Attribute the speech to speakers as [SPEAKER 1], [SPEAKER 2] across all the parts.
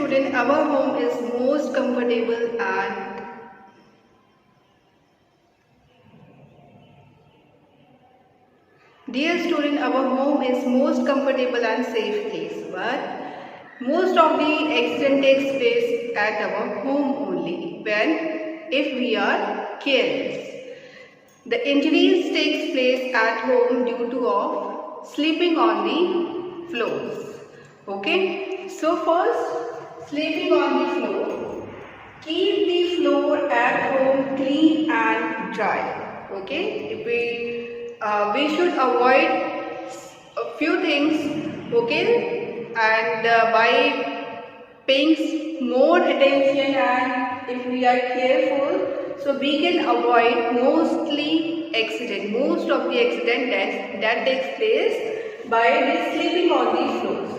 [SPEAKER 1] student, our home is most comfortable and Dear student, our home is most comfortable and safe place, but most of the accident takes place at our home only when if we are careless. The injuries takes place at home due to of sleeping on the floors. Okay, so first sleeping on the floor. Keep the floor at home clean and dry. Okay, if we should avoid a few things. Okay, and by paying more attention and if we are careful, so we can avoid most of the accident that takes place by sleeping on the floors.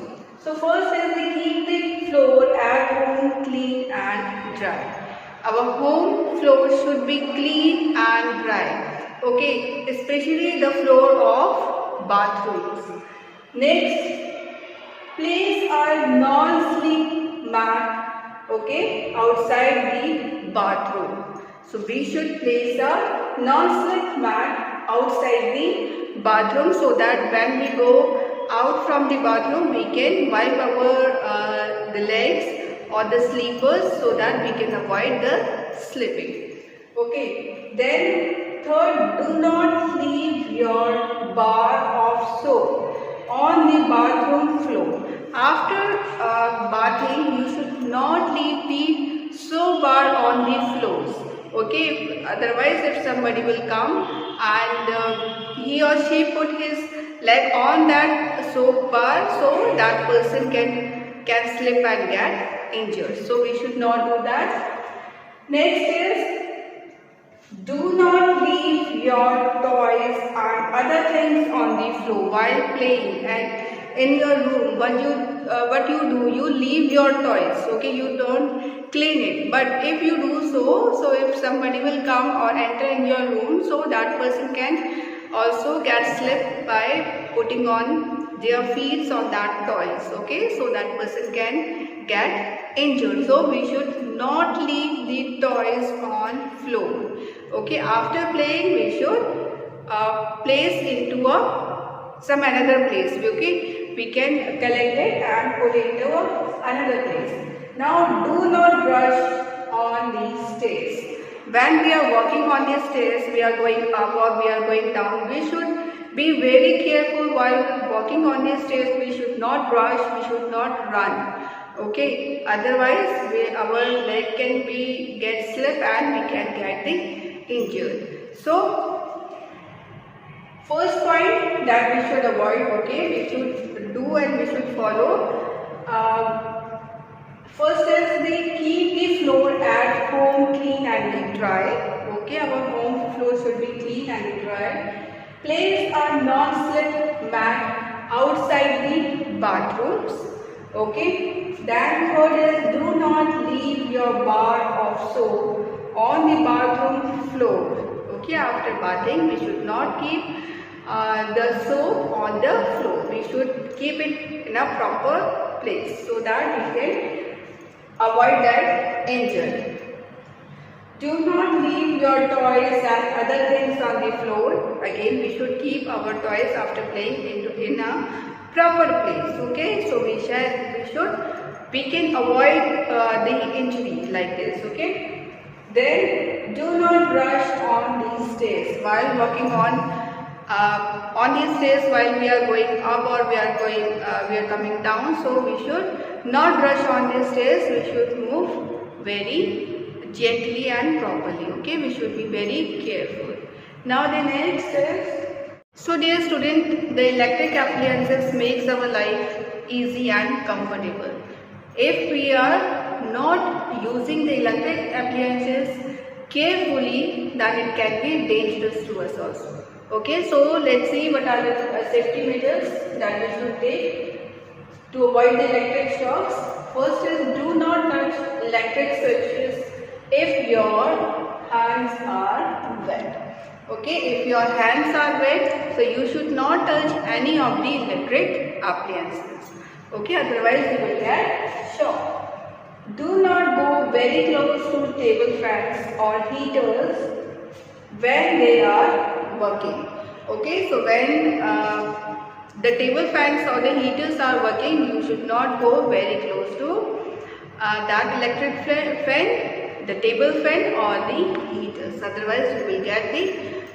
[SPEAKER 1] So first is we keep the floor at home clean and dry. Our home floor should be clean and dry. Okay, especially the floor of bathrooms. Next, place our non-slip mat, okay, outside the bathroom. So we should place a non-slip mat outside the bathroom so that when we go out from the bathroom we can wipe our the legs or the sleepers so that we can avoid the slipping. Okay, then third, do not leave your bar of soap on the bathroom floor. After bathing, you should not leave the soap bar on the floors. Okay, otherwise if somebody will come and he or she put his leg on that soap bar, so that person can slip and get injured. So we should not do that. Next is, do not leave your toys and other things on the floor while playing. And in your room, what you do, you leave your toys. Okay, you don't clean it. But if you do so if somebody will come or enter in your room, so that person can also get slipped by putting on their feet on that toys. Okay, so that person can get injured. So we should not leave the toys on floor. Okay, after playing we should place into some another place. Okay, we can collect it and put it into another place. Now do not rush on the stairs. When we are walking on the stairs, we are going up or we are going down, we should be very careful while walking on the stairs. We should not rush, we should not run. Okay, otherwise our leg can get slip and we can get injured. So first point that we should avoid, okay, we should do and we should follow. First is the keep the floor at home clean and dry. Okay, our home floor should be clean and dry. Place a non-slip mat outside the bathrooms. Okay. Then third is, do not leave your bar of soap on the bathroom floor. Okay, after bathing we should not keep the soap on the floor. We should keep it in a proper place so that we can avoid that injury. Do not leave your toys and other things on the floor. Again, we should keep our toys after playing in a proper place. Okay, so we can avoid the injury like this. Okay. Then do not rush on these stairs while walking on these stairs while we are going up or we are coming down. So we should not rush on these stairs. We should move very gently and properly. Okay, we should be very careful. Now the next is, so dear student, the electric appliances makes our life easy and comfortable. If we are not using the electric appliances carefully, then it can be dangerous to us also. Okay, so let's see what are the safety measures that we should take to avoid the electric shocks. First is, do not touch electric switches if your hands are wet. Okay, if your hands are wet, so you should not touch any of the electric appliances. Okay, otherwise you will get shock. Do not go very close to table fans or heaters when they are working. Okay, so when the table fans or the heaters are working, you should not go very close to that electric fan, the table fan or the heaters. Otherwise, you will get the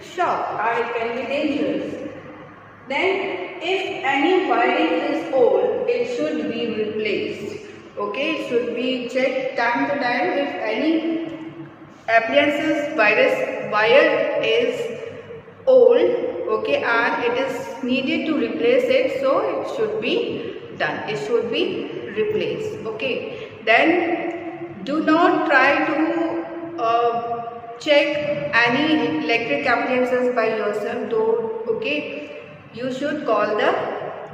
[SPEAKER 1] shock and it can be dangerous. Then, if any wiring is old, it should be replaced. Okay, it should be checked time to time if any appliances wire is old, okay, and it is needed to replace it, so it should be done. It should be replaced. Okay. Then do not try to check any electric appliances by yourself. Though, okay, you should call the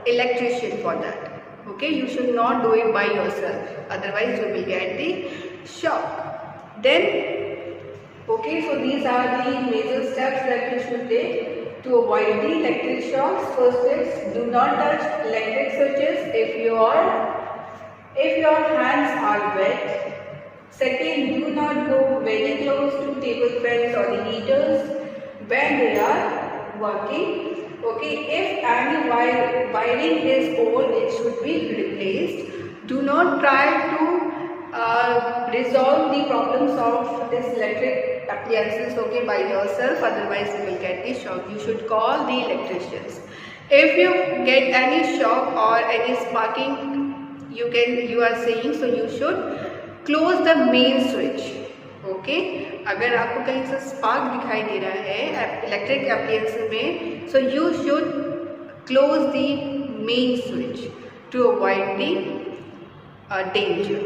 [SPEAKER 1] electrician for that. Okay, you should not do it by yourself, otherwise you will get the shock. Then, okay, so these are the major steps that you should take to avoid the electric shocks. First is, do not touch electric switches if your hands are wet. Second, do not go very close to table fans or the heaters when they are working. Okay, if any wiring is old, it should be replaced. Do not try to resolve the problems of this electric appliances, okay, by yourself, otherwise you will get the shock. You should call the electricians. If you get any shock or any sparking, you are saying, so you should close the main switch. Okay, अगर आपको कहीं से spark दिखाई दे रहा है electric appliance में, so you should close the main switch to avoid the danger.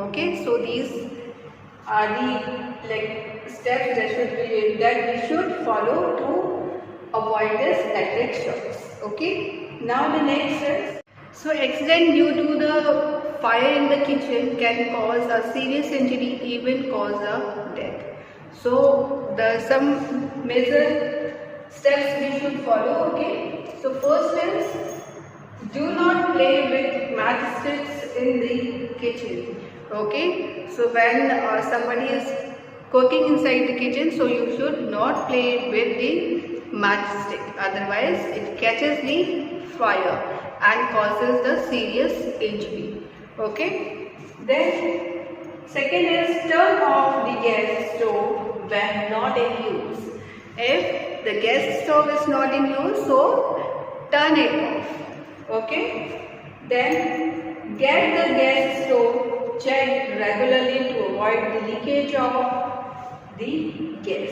[SPEAKER 1] Okay, so these are the steps that we should follow to avoid this electric shocks. Okay, now the next is, so accident due to the fire in the kitchen can cause a serious injury, even cause a death. So some major steps we should follow. Okay, so first is, do not play with matchsticks in the kitchen. Okay, so when somebody is cooking inside the kitchen, so you should not play with the matchstick, otherwise it catches the fire and causes the serious injury. Okay, then second is, turn off the gas stove when not in use. If the gas stove is not in use, so turn it off. Okay, then get the gas stove checked regularly to avoid the leakage of the gas.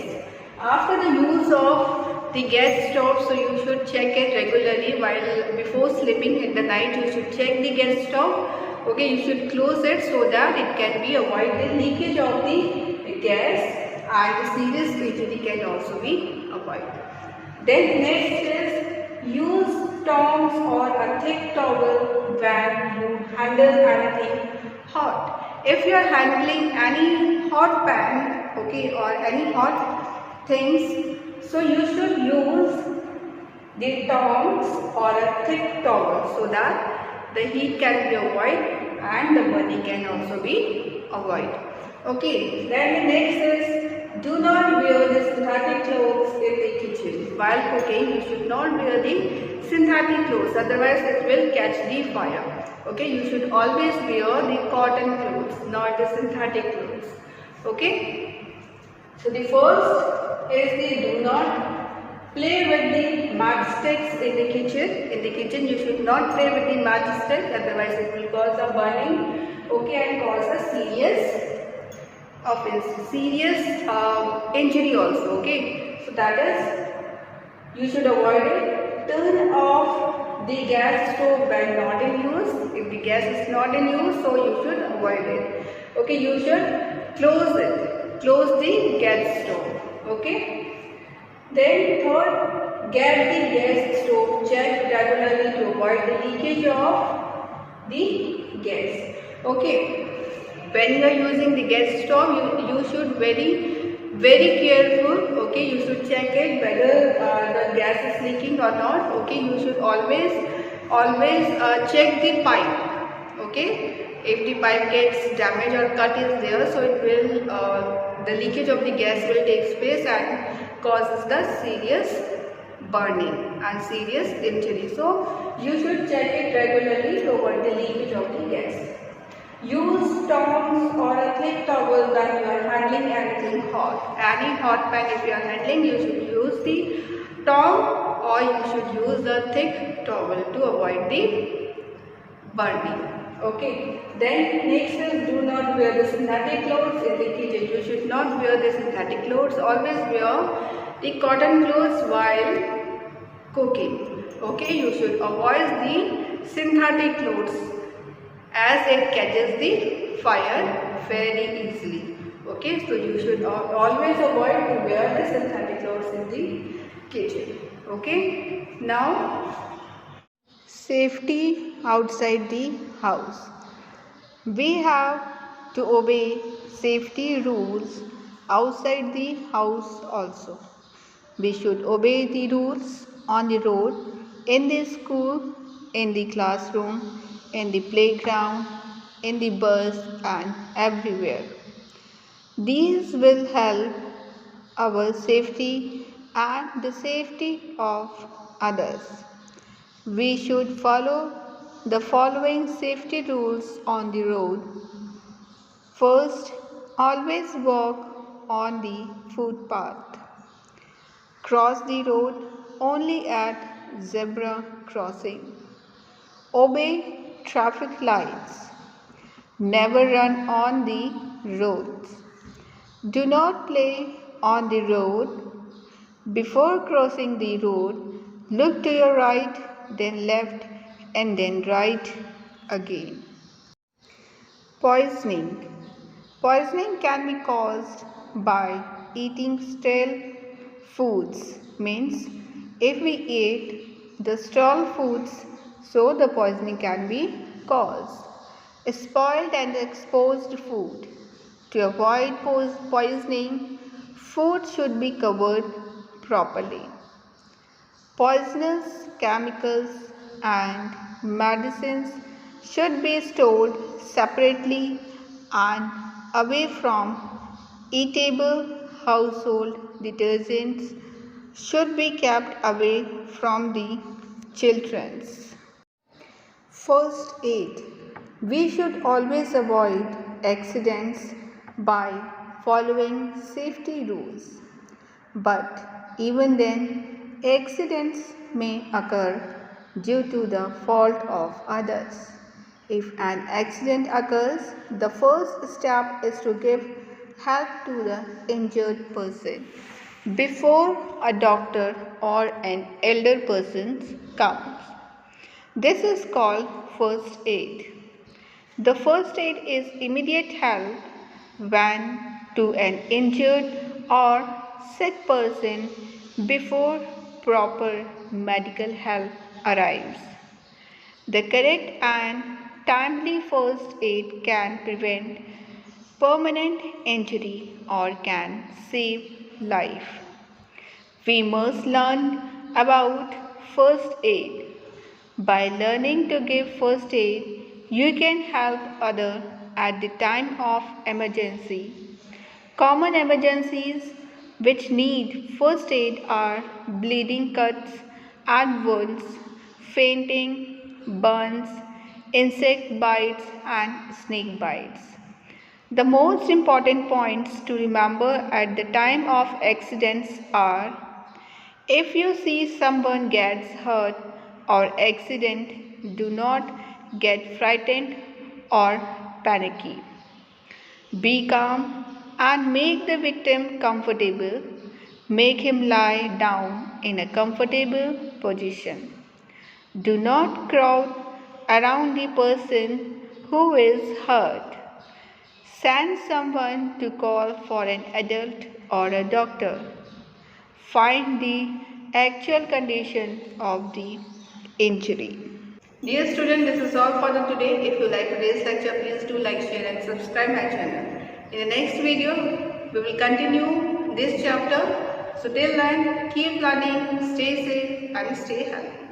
[SPEAKER 1] After the use of the gas stove, so you should check it regularly before sleeping in the night. You should check the gas stove. Okay, you should close it so that it can be avoid the leakage of the gas, and the serious injury can also be avoided. Then next is, use tongs or a thick towel when you handle anything hot. If you are handling any hot pan, okay, or any hot things, so you should use the tongs or a thick towel so that the heat can be avoided and the burning can also be avoided. Okay, then the next is, do not wear the synthetic clothes in the kitchen. While cooking, you should not wear the synthetic clothes, otherwise it will catch the fire. Okay, you should always wear the cotton clothes, not the synthetic clothes. Okay, so the first is the, do not play with the matchsticks in the kitchen. In the kitchen, you should not play with the matchstick, otherwise it will cause a burning, okay, and cause a serious offense, serious injury also. Okay, so that is, you should avoid it. Turn off the gas stove when not in use. If the gas is not in use, so you should avoid it. Okay, you should close it. Close the gas stove. Okay. Then third, get the gas stove checked regularly to avoid the leakage of the gas. Okay, when you are using the gas stove, you should very careful. Okay, you should check it whether the gas is leaking or not. Okay, you should always check the pipe. Okay, if the pipe gets damaged or cut is there, so it will the leakage of the gas will take place and causes the serious burning and serious injury. So you should check it regularly to avoid the leakage of the gas. Use tongs or a thick towel when you are handling anything hot. Any hot pan if you are handling, you should use the tong or you should use a thick towel to avoid the burning. Okay. Then next is, do not wear the synthetic clothes in the kitchen. You should not wear the synthetic clothes. Always wear the cotton clothes while cooking. Okay. You should avoid the synthetic clothes as it catches the fire very easily. Okay. So you should always avoid to wear the synthetic clothes in the kitchen. Okay. Now, safety outside the house. We have to obey safety rules outside the house also. We should obey the rules on the road, in the school, in the classroom, in the playground, in the bus and everywhere. These will help our safety and the safety of others. We should follow the following safety rules on the road. First, always walk on the footpath. Cross the road only at zebra crossing. Obey traffic lights. Never run on the roads. Do not play on the road. Before crossing the road, look to your right, then left, and then right again. Poisoning. Poisoning can be caused by eating stale foods. Means if we eat the stale foods, so the poisoning can be caused. Spoiled and exposed food. To avoid poisoning, food should be covered properly. Poisonous chemicals and medicines should be stored separately and away from eatable. Household detergents should be kept away from the children's. First aid. We should always avoid accidents by following safety rules. But even then, accidents may occur due to the fault of others. If an accident occurs, the first step is to give help to the injured person before a doctor or an elder person comes. This is called first aid. The first aid is immediate help when to an injured or sick person before proper medical help arrives. The correct and timely first aid can prevent permanent injury or can save life. We must learn about first aid. By learning to give first aid, you can help others at the time of emergency. Common emergencies which need first aid are bleeding cuts and wounds, fainting, burns, insect bites and snake bites. The most important points to remember at the time of accidents are: if you see someone gets hurt or accident, do not get frightened or panicky. Be calm and make the victim comfortable. Make him lie down in a comfortable position. Do not crowd around the person who is hurt. Send someone to call for an adult or a doctor. Find the actual condition of the injury. Dear student, this is all for today. If you like today's lecture, please do like, share and subscribe my channel. In the next video, we will continue this chapter. So till then, keep learning, stay safe and stay healthy.